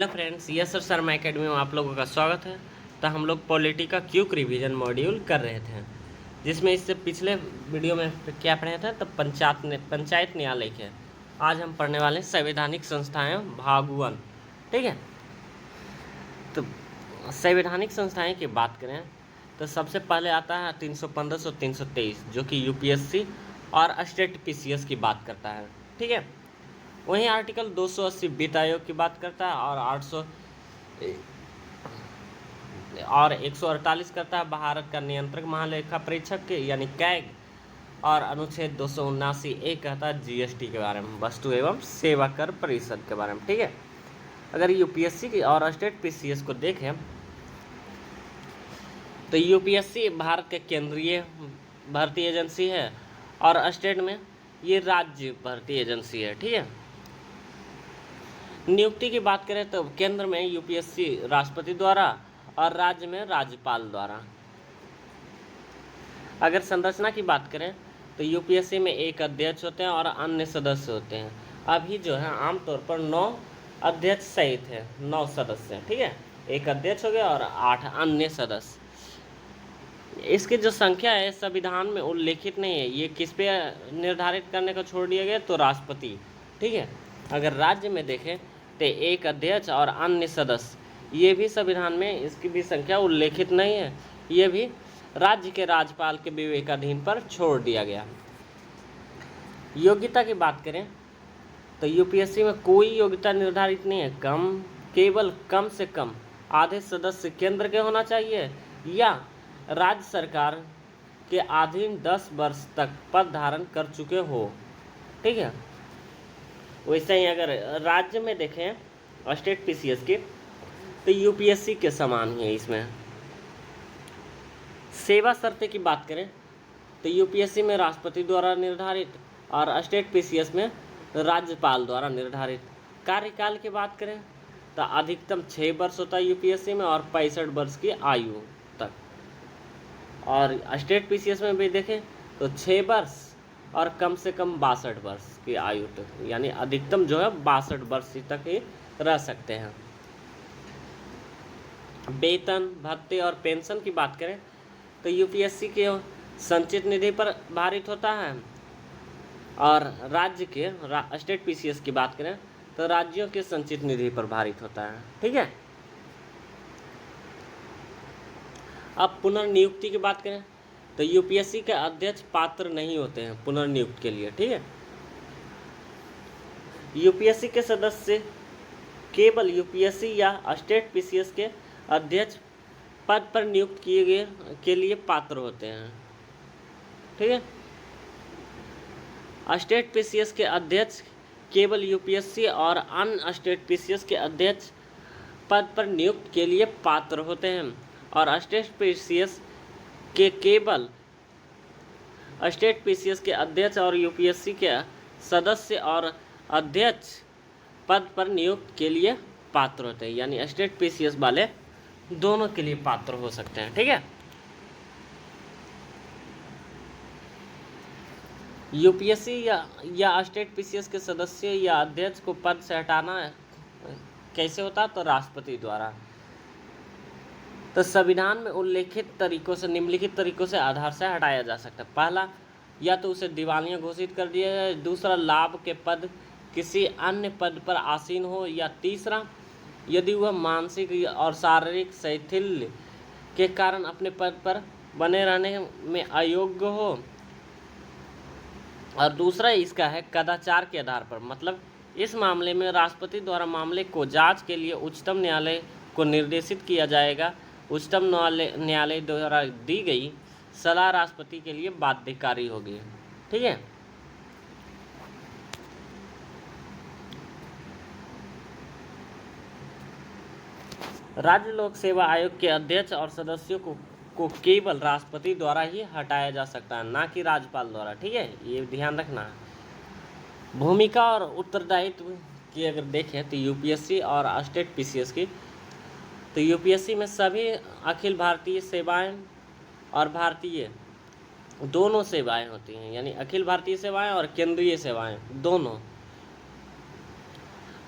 Hello friends, yes sir Sharma academy में आप लोगों का स्वागत है। तो हम लोग पॉलिटी का क्यूक रिवीजन मॉड्यूल कर रहे थे, जिसमें इससे पिछले वीडियो में क्या पढ़े थे, तो पंचायत न्यायालय के। आज हम पढ़ने वाले हैं संवैधानिक संस्थाएं भाग 1। ठीक है, तो संवैधानिक संस्थाएं की बात करें तो सबसे पहले आता है 315 और 323, जो कि यूपीएससी और स्टेट पीसीएस की बात करता है। ठीक है, वहीं आर्टिकल 280 वित्त आयोग की बात करता है और 800 और 148 करता है भारत का नियंत्रक महालेखा परीक्षक के यानी कैग। और अनुच्छेद 279A कहता है जीएसटी के बारे में, वस्तु एवं सेवा कर परिषद के बारे में। ठीक है, अगर यूपीएससी की और स्टेट पीसीएस को देखें तो यूपीएससी भारत के केंद्रीय भर्ती एजेंसी है और स्टेट में ये राज्य भर्ती एजेंसी है। ठीक है, नियुक्ति की बात करें तो केंद्र में यूपीएससी राष्ट्रपति द्वारा और राज्य में राज्यपाल द्वारा। अगर संरचना की बात करें तो यूपीएससी में एक अध्यक्ष होते हैं और अन्य सदस्य होते हैं। अभी जो है आमतौर पर 9 अध्यक्ष सहित है, 9 सदस्य। ठीक है, एक अध्यक्ष हो गया और 8 अन्य सदस्य। इसकी जो संख्या है संविधान में उल्लेखित नहीं है, ये किस पे निर्धारित करने को छोड़ दिया गया, तो राष्ट्रपति। ठीक है, अगर राज्य में देखें तो एक अध्यक्ष और अन्य सदस्य, ये भी संविधान में इसकी भी संख्या उल्लेखित नहीं है, ये भी राज्य के राज्यपाल के विवेकाधीन पर छोड़ दिया गया। योग्यता की बात करें तो यूपीएससी में कोई योग्यता निर्धारित नहीं है, केवल कम से कम आधे सदस्य केंद्र के होना चाहिए या राज्य सरकार के अधीन 10 वर्ष तक पद धारण कर चुके हो। ठीक है, वैसे ही अगर राज्य में देखें स्टेट पीसीएस की तो यूपीएससी के समान ही है। इसमें सेवा शर्तें की बात करें तो यूपीएससी में राष्ट्रपति द्वारा निर्धारित और स्टेट पीसीएस में राज्यपाल द्वारा निर्धारित। कार्यकाल की बात करें तो अधिकतम 6 वर्ष होता है यूपीएससी में और 65 वर्ष की आयु तक। और स्टेट पीसीएस में भी देखें तो 6 वर्ष और कम से कम 62 वर्ष की आयु तक, यानी अधिकतम जो है 62 वर्ष तक ही रह सकते हैं। वेतन भत्ते और पेंशन की बात करें तो यूपीएससी के संचित निधि पर भारित होता है और राज्य के स्टेट पीसीएस की बात करें तो राज्यों के संचित निधि पर भारित होता है। ठीक है, अब पुनर्नियुक्ति की बात करें तो यूपीएससी के अध्यक्ष पात्र नहीं होते हैं पुनर्नियुक्ति के लिए। ठीक है, यूपीएससी के सदस्य केवल यूपीएससी या स्टेट पीसीएस के अध्यक्ष पद पर नियुक्त किए गए के लिए पात्र होते हैं। ठीक है, स्टेट पीसीएस के अध्यक्ष केवल यूपीएससी और अन्य स्टेट पीसीएस के अध्यक्ष पद पर नियुक्त के लिए पात्र होते हैं और स्टेट पीसीएस के केवल स्टेट पीसीएस के अध्यक्ष और यूपीएससी के सदस्य और अध्यक्ष पद पर नियुक्त के लिए पात्र होते हैं, यानी स्टेट पीसीएस वाले दोनों के लिए पात्र हो सकते हैं। ठीक है, यूपीएससी या स्टेट पीसीएस के सदस्य या अध्यक्ष को पद से हटाना कैसे होता, तो राष्ट्रपति द्वारा। तो संविधान में उल्लेखित तरीकों से, निम्नलिखित तरीकों से आधार से हटाया जा सकता है। पहला, या तो उसे दिवालिया घोषित कर दिया जाए। दूसरा, लाभ के पद किसी अन्य पद पर आसीन हो। या तीसरा, यदि वह मानसिक और शारीरिक शैथिल्य के कारण अपने पद पर बने रहने में अयोग्य हो। और दूसरा इसका है कदाचार के आधार पर, मतलब इस मामले में राष्ट्रपति द्वारा मामले को जांच के लिए उच्चतम न्यायालय को निर्देशित किया जाएगा। उच्चतम न्यायालय द्वारा दी गई सलाह राष्ट्रपति के लिए बाध्यकारी होगी। ठीक है, राज्य लोक सेवा आयोग के अध्यक्ष और सदस्यों को केवल राष्ट्रपति द्वारा ही हटाया जा सकता है, ना कि राज्यपाल द्वारा। ठीक है, ये ध्यान रखना। भूमिका और उत्तरदायित्व की अगर देखें तो यूपीएससी और स्टेट पीसीएस की, तो यूपीएससी में सभी अखिल भारतीय सेवाएं और भारतीय दोनों सेवाएं होती हैं, यानी अखिल भारतीय सेवाएं और केंद्रीय सेवाएं दोनों।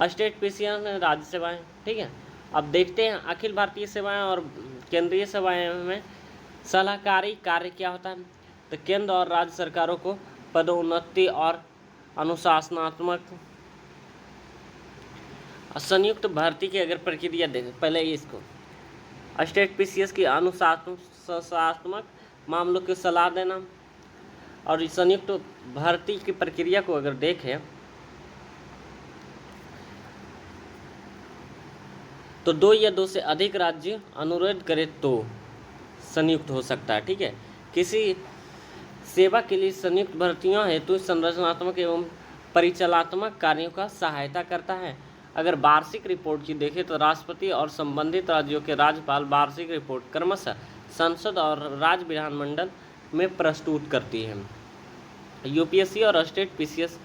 स्टेट पीसीएस में राज्य सेवाएं। ठीक है। अब देखते हैं अखिल भारतीय सेवाएं और केंद्रीय सेवाएं में सलाहकारी कार्य क्या होता है। तो केंद्र और राज्य सरकारों को पदोन्नति और अनुशासनात्मक संयुक्त भर्ती की अगर प्रक्रिया देखें, पहले इसको स्टेट पीसीएस की अनुशासनात्मक मामलों की सलाह देना, और इस संयुक्त भर्ती की प्रक्रिया को अगर देखें तो 2 या 2 से अधिक राज्य अनुरोध करें तो संयुक्त हो सकता है, ठीक है। किसी सेवा के लिए संयुक्त भर्तियों हेतु संरचनात्मक एवं परिचालनात्मक कार्यों का सहायता करता है। अगर वार्षिक रिपोर्ट की देखें तो राष्ट्रपति और संबंधित राज्यों के राज्यपाल वार्षिक रिपोर्ट क्रमशः संसद और राज्य विधानमंडल में प्रस्तुत करती है। यूपीएससी और स्टेट पीसीएस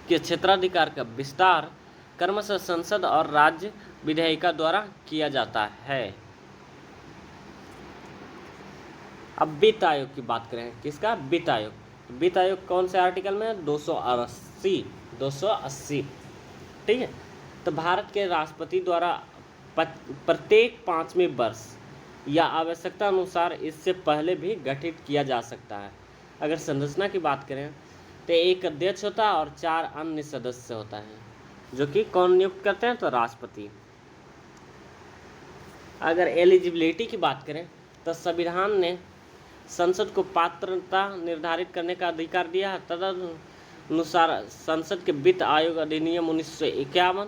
के क्षेत्राधिकार का विस्तार क्रमशः संसद और राज्य विधायिका द्वारा किया जाता है। अब वित्त आयोग की बात करें, किसका? वित्त आयोग। वित्त आयोग कौन से आर्टिकल में है? 280, ठीक है। तो भारत के राष्ट्रपति द्वारा प्रत्येक 5वें वर्ष या आवश्यकता अनुसार इससे पहले भी गठित किया जा सकता है। अगर संरचना की बात करें तो एक अध्यक्ष होता है और 4 अन्य सदस्य होता है, जो कि कौन नियुक्त करते हैं? तो राष्ट्रपति। अगर एलिजिबिलिटी की बात करें तो संविधान ने संसद को पात्रता निर्धारित करने का अधिकार दिया है। तदनुसार संसद के वित्त आयोग अधिनियम 1951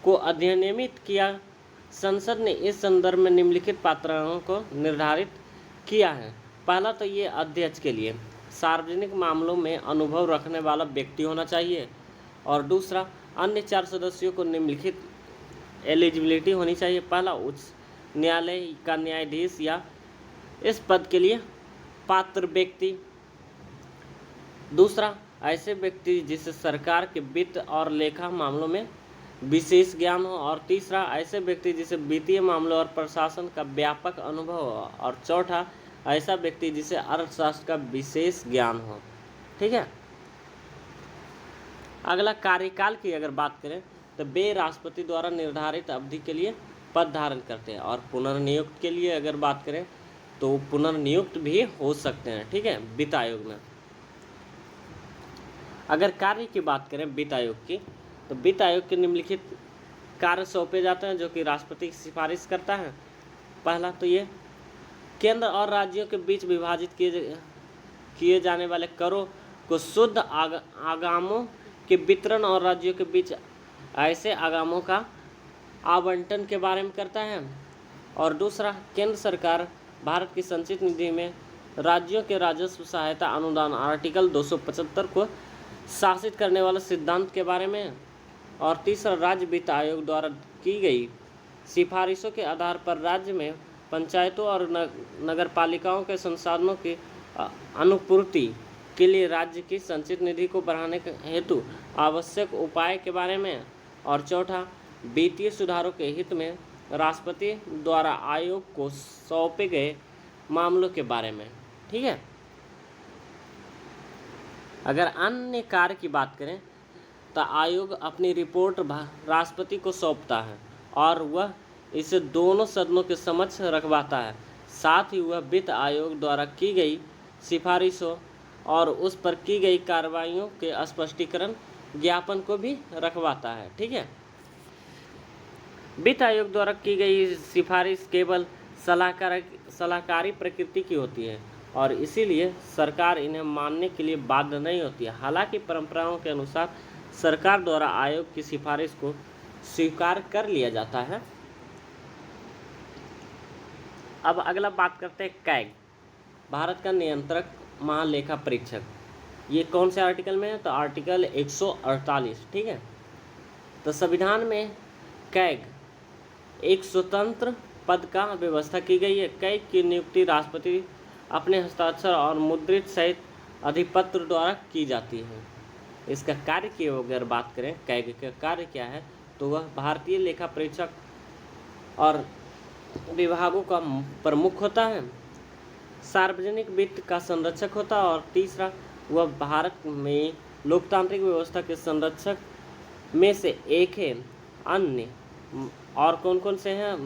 को अधिनियमित किया। संसद ने इस संदर्भ में निम्नलिखित पात्रताओं को निर्धारित किया है। पहला तो ये अध्यक्ष के लिए सार्वजनिक मामलों में अनुभव रखने वाला व्यक्ति होना चाहिए, और दूसरा अन्य 4 सदस्यों को निम्नलिखित एलिजिबिलिटी होनी चाहिए। पहला, उच्च न्यायालय का न्यायाधीश या इस पद के लिए पात्र व्यक्ति। दूसरा, ऐसे व्यक्ति जिसे सरकार के वित्त और लेखा मामलों में विशेष ज्ञान हो, और तीसरा, ऐसे व्यक्ति जिसे वित्तीय मामलों और प्रशासन का व्यापक अनुभव हो, और चौथा, ऐसा व्यक्ति जिसे अर्थशास्त्र का विशेष ज्ञान हो, ठीक है। अगला, कार्यकाल की अगर बात करें तो वे राष्ट्रपति द्वारा निर्धारित अवधि के लिए पद धारण करते हैं, और पुनर्नियुक्त के लिए अगर बात करें तो पुनर्नियुक्त भी हो सकते हैं, ठीक है, वित्त आयोग में। अगर कार्य की बात करें वित्त आयोग की, तो वित्त आयोग के निम्नलिखित कार्य सौंपे जाते हैं जो कि राष्ट्रपति की सिफारिश करता है। पहला तो ये केंद्र और राज्यों के बीच विभाजित किए जाने वाले करों को शुद्ध आगामों के वितरण और राज्यों के बीच ऐसे आगामों का आवंटन के बारे में करता है। और दूसरा, केंद्र सरकार भारत की संचित निधि में राज्यों के राजस्व सहायता अनुदान आर्टिकल 275 को शासित करने वाले सिद्धांत के बारे में। और तीसरा, राज्य वित्त आयोग द्वारा की गई सिफारिशों के आधार पर राज्य में पंचायतों और नगरपालिकाओं के संसाधनों की अनुपूर्ति के लिए राज्य की संचित निधि को बढ़ाने के हेतु आवश्यक उपाय के बारे में। और चौथा, वित्तीय सुधारों के हित में राष्ट्रपति द्वारा आयोग को सौंपे गए मामलों के बारे में, ठीक है। अगर अन्य कार्य की बात करें तो आयोग अपनी रिपोर्ट राष्ट्रपति को सौंपता है और वह इसे दोनों सदनों के समक्ष रखवाता है। साथ ही वह वित्त आयोग द्वारा की गई सिफारिशों और उस पर की गई कार्रवाइयों के स्पष्टीकरण ज्ञापन को भी रखवाता है, ठीक है। वित्त आयोग द्वारा की गई सिफारिश केवल सलाहकारी प्रकृति की होती है और इसीलिए सरकार इन्हें मानने के लिए बाध्य नहीं होती है। हालांकि परंपराओं के अनुसार सरकार द्वारा आयोग की सिफारिश को स्वीकार कर लिया जाता है। अब अगला बात करते हैं कैग, भारत का नियंत्रक महालेखा परीक्षक। ये कौन से आर्टिकल में है? तो आर्टिकल 148, ठीक है। तो संविधान में कैग एक स्वतंत्र पद का व्यवस्था की गई है। कैग की नियुक्ति राष्ट्रपति अपने हस्ताक्षर और मुद्रित सहित अधिपत्र द्वारा की जाती है। इसका कार्य की अगर बात करें कैग का कार्य क्या है, तो वह भारतीय लेखा परीक्षक और विभागों का प्रमुख होता है, सार्वजनिक वित्त का संरक्षक होता है, और तीसरा, वह भारत में लोकतांत्रिक व्यवस्था के संरक्षक में से एक है। अन्य और कौन कौन से हैं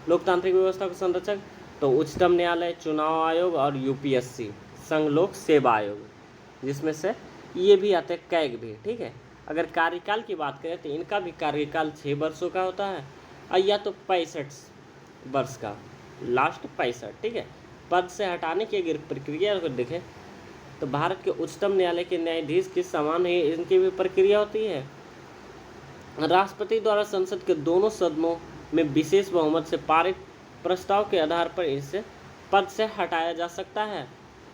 लोकतांत्रिक व्यवस्था के संरक्षक? तो उच्चतम न्यायालय, चुनाव आयोग और यूपीएससी, संघ लोक सेवा आयोग, जिसमें से ये भी आते हैं, कैग भी। ठीक है, अगर कार्यकाल की बात करें तो इनका भी कार्यकाल 6 वर्षों का होता है, या तो 65 वर्ष का, लास्ट 65। ठीक है, पद से हटाने की अगर प्रक्रिया अगर देखें तो भारत के उच्चतम न्यायालय के न्यायाधीश के समान ही इनकी भी प्रक्रिया होती है। राष्ट्रपति द्वारा संसद के दोनों सदनों में विशेष बहुमत से पारित प्रस्ताव के आधार पर इसे पद से हटाया जा सकता है।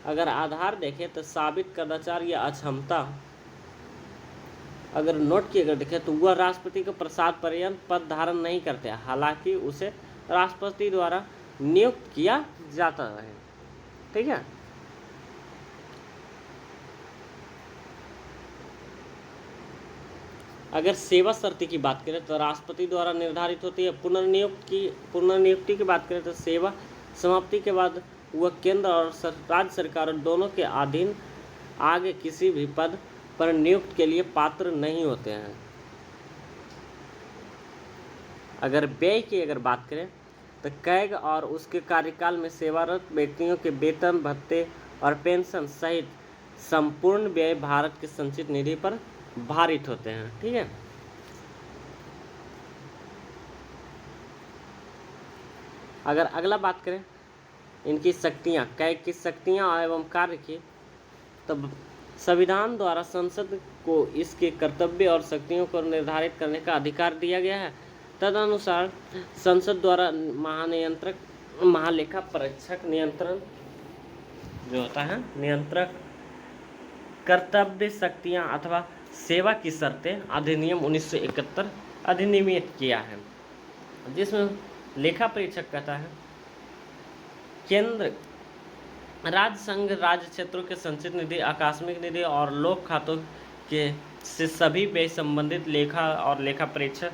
अगर आधार देखें तो साबित कदाचार या अक्षमता अगर नोट की अगर देखें तो वह राष्ट्रपति के प्रसाद पर्यंत पद धारण नहीं करते, हालांकि उसे राष्ट्रपति द्वारा नियुक्त किया जाता है। ठीक है, अगर सेवा शर्ती की बात करें तो राष्ट्रपति द्वारा निर्धारित होती है। पुनर्नियुक्ति की बात करें तो सेवा समाप्ति के बाद वह केंद्र और राज्य सरकारों दोनों के अधीन आगे किसी भी पद पर नियुक्त के लिए पात्र नहीं होते हैं। अगर व्यय की अगर बात करें तो कैग और उसके कार्यकाल में सेवारत व्यक्तियों के वेतन, भत्ते और पेंशन सहित संपूर्ण व्यय भारत के संचित निधि पर भारित होते हैं। ठीक है, अगर अगला बात करें इनकी शक्तियां, कैग की शक्तियां एवं कार्य की, तो संविधान द्वारा संसद को इसके कर्तव्य और शक्तियों को निर्धारित करने का अधिकार दिया गया है। तदनुसार संसद द्वारा महालेखा परीक्षक नियंत्रण जो होता है, नियंत्रक कर्तव्य, शक्तियां अथवा सेवा की शर्तें अधिनियम 1971 अधिनियमित किया है, जिसमें लेखा परीक्षक कहता है केंद्र, राज्य, संघ, राज्य क्षेत्रों के संचित निधि, आकस्मिक निधि और लोक खातों के से सभी व्यय संबंधित लेखा और लेखा परीक्षक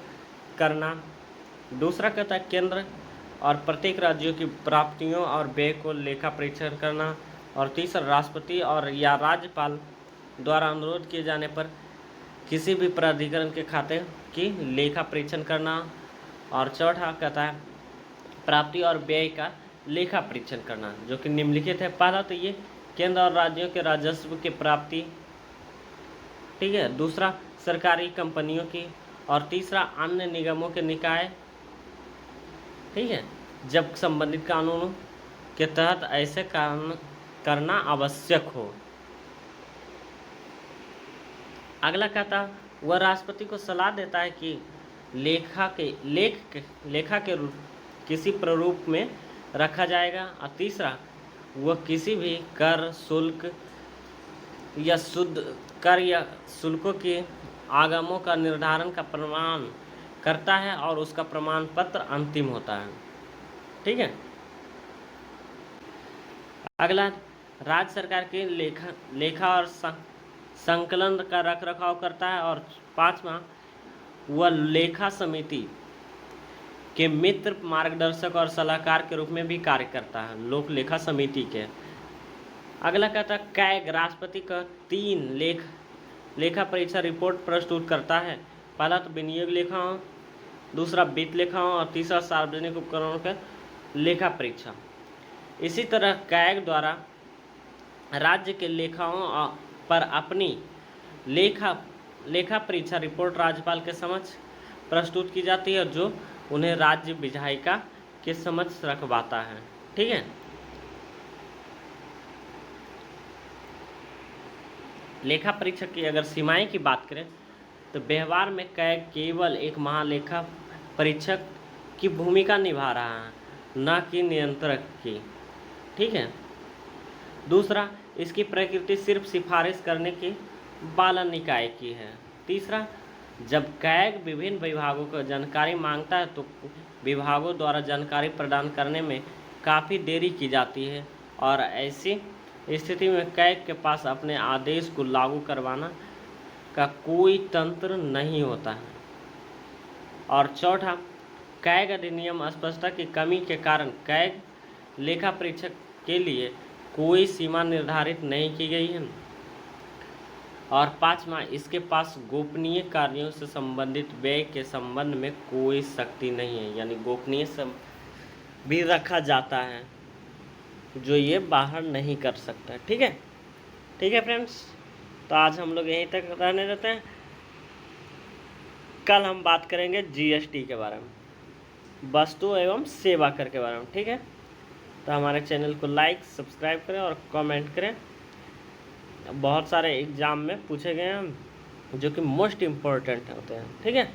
करना। दूसरा कहता है केंद्र और प्रत्येक राज्यों की प्राप्तियों और व्यय को लेखा परीक्षण करना। और तीसरा राष्ट्रपति और या राज्यपाल द्वारा अनुरोध किए जाने पर किसी भी प्राधिकरण के खाते की लेखा परीक्षण करना। और चौथा कहता है प्राप्ति और व्यय का लेखा परीक्षण करना, जो कि निम्नलिखित है। पहला तो ये केंद्र और राज्यों के राजस्व की प्राप्ति, ठीक है, दूसरा सरकारी कंपनियों की, और तीसरा अन्य निगमों के निकाय, ठीक है, जब संबंधित कानूनों के तहत ऐसे काम करना आवश्यक हो। अगला कहता वह राष्ट्रपति को सलाह देता है कि लेखा के किसी प्रारूप में रखा जाएगा। और तीसरा वह किसी भी कर, शुल्क या शुद्ध कर या शुल्कों के आगमों का निर्धारण का प्रमाण करता है और उसका प्रमाण पत्र अंतिम होता है। ठीक है, अगला राज्य सरकार के लेखा और संकलन का रख रखाव करता है। और पांचवा वह लेखा समिति के मित्र, मार्गदर्शक और सलाहकार के रूप में भी कार्य करता है, लोक लेखा समिति के। अगला कहता है कैग राष्ट्रपति का 3 लेखा परीक्षा रिपोर्ट प्रस्तुत करता है। पहला तो विनियोग लेखाओं, दूसरा वित्त लेखाओं और तीसरा सार्वजनिक उपकरणों का लेखा परीक्षा। इसी तरह कैग द्वारा राज्य के लेखाओं पर अपनी लेखा परीक्षा रिपोर्ट राज्यपाल के समक्ष प्रस्तुत की जाती है, जो उन्हें राज्य विधायिका के समक्ष रखवाता है। ठीक है, लेखा परीक्षक की अगर सीमाएं की बात करें तो व्यवहार में कैग केवल एक महालेखा परीक्षक की भूमिका निभा रहा है, न कि नियंत्रक की। ठीक है, दूसरा इसकी प्रकृति सिर्फ सिफारिश करने की पालन निकाय की है। तीसरा जब कैग विभिन्न विभागों को जानकारी मांगता है तो विभागों द्वारा जानकारी प्रदान करने में काफ़ी देरी की जाती है और ऐसी स्थिति में कैग के पास अपने आदेश को लागू करवाना का कोई तंत्र नहीं होता है। और चौथा कैग अधिनियम स्पष्टता की कमी के कारण कैग लेखा परीक्षक के लिए कोई सीमा निर्धारित नहीं की गई है। और 5वां, इसके पास गोपनीय कार्यों से संबंधित व्यय के संबंध में कोई शक्ति नहीं है, यानी गोपनीय भी रखा जाता है जो ये बाहर नहीं कर सकता। ठीक है, ठीक है फ्रेंड्स, तो आज हम लोग यहीं तक रहने देते हैं। कल हम बात करेंगे जीएसटी के बारे में, वस्तु एवं सेवा कर के बारे में। ठीक है, तो हमारे चैनल को लाइक सब्सक्राइब करें और कमेंट करें। बहुत सारे एग्ज़ाम में पूछे गए हैं जो कि मोस्ट इम्पोर्टेंट होते हैं। ठीक है।